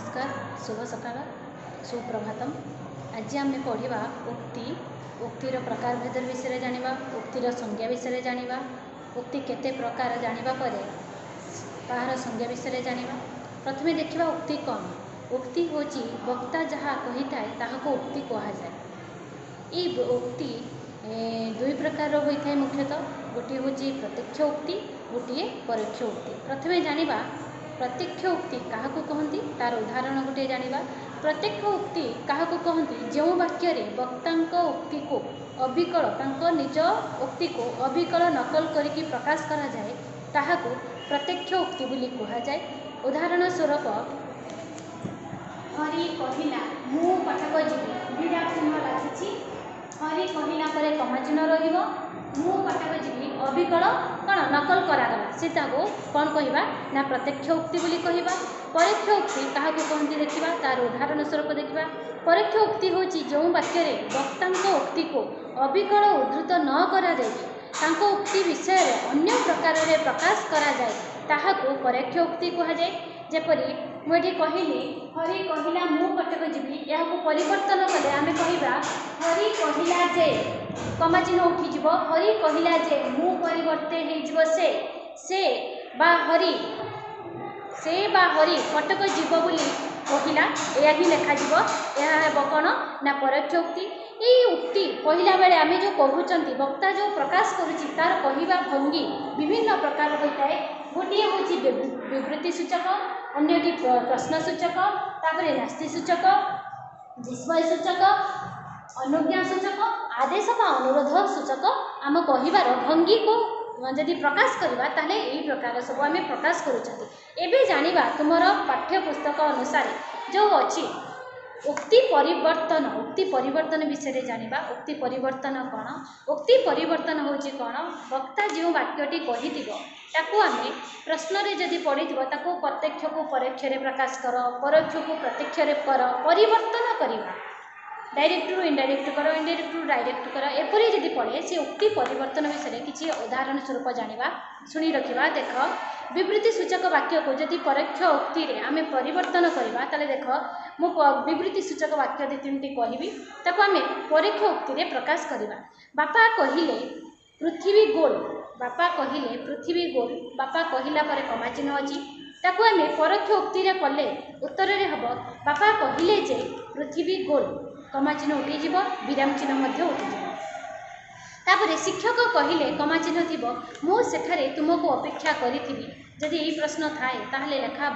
नमस्कार शुभ सकाळ सुप्रभातम। आज आम पढ़ा उक्ति उक्तिर प्रकार भेद विषय जाना उक्तिर संज्ञा विषय जाना उक्ति केते प्रकार जाना तार संज्ञा विषय जाना। प्रथमे देखा उक्ति कौन। उक्ति हूँ वक्ता जहाँ कही था उक्ति कहुए। ये उक्ति दुई प्रकार होता है मुख्यतः गोटे हूँ प्रत्यक्ष उक्ति गोटे परोक्ष उक्ति। प्रथमे जाना प्रत्यक्ष उक्ति क्या कहती तार उदाहरण गोटे जाना। प्रत्यक्ष उक्ति क्या कहती जो वाक्य वक्ता उक्ति को अविकल निज उक्ति को अविकल नकल करके प्रकाश करा जाए ताहाको प्रत्यक्ष उक्ति बोली कहुए। उदाहरण स्वरूप हरि कहला मु पाठक जीवी विराट चिन्ह लगी। हरि कहला पर कमा चिन्ह रहिबो मु पाठक जीवी अविकल कौन नकल करागला से कौन कहवा ना प्रत्यक्ष उक्ति बोली कहवा। परोक्ष उक्ति क्या कहती देखा तार उदाहरण स्वरूप देखा। परोक्ष उक्ति हूँ जो वाक्य वक्ता उक्ति को अविकल उद्धृत न करा जाए उक्ति विषय अन्य प्रकार प्रकाश करा जाए ताहाको परोक्ष उक्ति कहुए। जेपरी मुझे कहली हरि कहला मु कटक जीवी या परिवर्तन कले आम कहवा हरि कहला जे कमा चिन्ह उठीज हरि कहला जे मु परिवर्ते से बा हरि कटक जीव बोली कहला यह ही लिखाଯିव। यह कौन ना परोक्ष उक्ति। ये उक्ति कहला बेले आम जो कहते वक्ता जो प्रकाश करुच्ची तार कहवा भंगी विभिन्न प्रकार होता है। गोटे हूँ विवृत्ति सूचक अन्यटी प्रश्न सूचक तापर नास्ति सूचक विस्मय सूचक अनुज्ञा सूचक आदेश व अनुरोध सूचक आम कहबार भंगी को जदि प्रकाश करवा ताले यही प्रकार सब आम प्रकाश करुँचे। जानिबा तुमर पाठ्यपुस्तक अनुसार जो अच्छी उक्ति परिवर्तन विषय जानिबा। उक्ति परिवर्तन कौन। उक्ति परिवर्तन हूँ कौन वक्ता जो वाक्यटी कही ताकू आम प्रश्न जदि पढ़ी ताकू प्रत्यक्ष को परोक्ष प्रकाश कर परोक्ष को प्रत्यक्ष कर परिवर्तन करवा। डायरेक्ट रु इनडायरेक्ट कर इनडायरेक्ट रु डायरेक्ट कर एपरी जदि पढ़े से उक्ति परिवर्तन विषय किसी उदाहरण स्वरूप जाना शुणी रखा। देख विवृत्ति सूचक वाक्य को जदि परोक्ष उक्ति आम परिवर्तन करवा ताले देख मु विवृत्ति सूचक वाक्य दि तीन कहबी ताको आम परोक्ष उक्ति प्रकाश करवा। बापा कहले पृथ्वी गोल बापा कहले पृथ्वी गोल बापा कहला पर कमा चिन्ह अच्छी ताको आम परोक्ष उक्ति कले उत्तर हम बापा कहले जे पृथ्वी गोल कमा चिन्ह उठीज विराम चिन्ह उठीज। तापर शिक्षक कहले कमा चिन्ह थी मु सेठारे तुमको अपेक्षा करी जदि यही प्रश्न थाए ताहले लेखा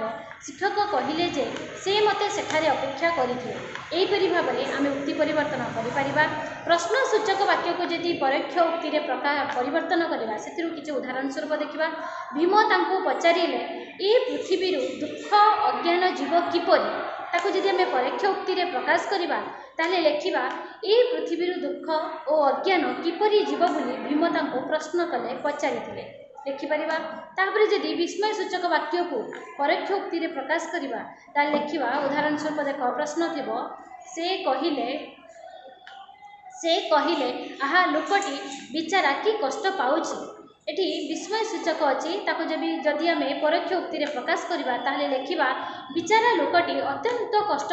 शिक्षक कहले जे से मते सेठारे अपेक्षा करथिले। एहीपरि भाव में आम उक्ति परिवर्तन करिपारिबा। प्रश्न सूचक वाक्य को जदि परोक्ष उक्ति प्रकार परिवर्तन करवा से किसी उदाहरण स्वरूप देखा। भीम तांको पचारिले ए पृथ्वी दुख अज्ञान जीव किपरि ताको जदि आम परोक्ष उक्ति प्रकाश करवा ताहले लेखिबा ए पृथ्वी दुख और अज्ञान किपरि जीव बोली भीम तांको प्रश्न कले पचारिथिले लिखिपर। तापर जदि विस्मय सूचक वाक्य को परोक्ष उक्ति प्रकाश करवा ताल लिखा उदाहरण स्वरूप देख प्रश्न थी से कहले आहा लोकटी बिचारा कि कष्ट पाउछि। एटी विस्मय सूचक अच्छी ताको जदि आम परोक्ष उक्ति प्रकाश करवा ताहले लिखा बिचारा लोकटी अत्यंत कष्ट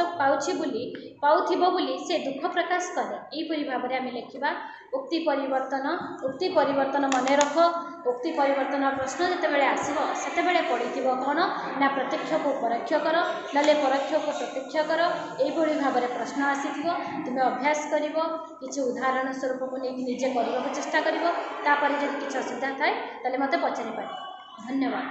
पाउथिबो बोली से दुख प्रकाश करे। यहीपरि भाव में आम लिखा उक्ति परिवर्तन मन रख। उक्ति परिवर्तन प्रश्न जितेबाला आसो से पढ़ी कौन ना प्रत्यक्ष को परोक्ष कर ना परोक्ष को प्रत्यक्ष कर यही भाव में प्रश्न आसी तुम्हें अभ्यास कर किसी उदाहरण स्वरूप को लेकिन निजे करने को चेष्टा कर किसी असुविधा थाए मत पचारि पारे। धन्यवाद।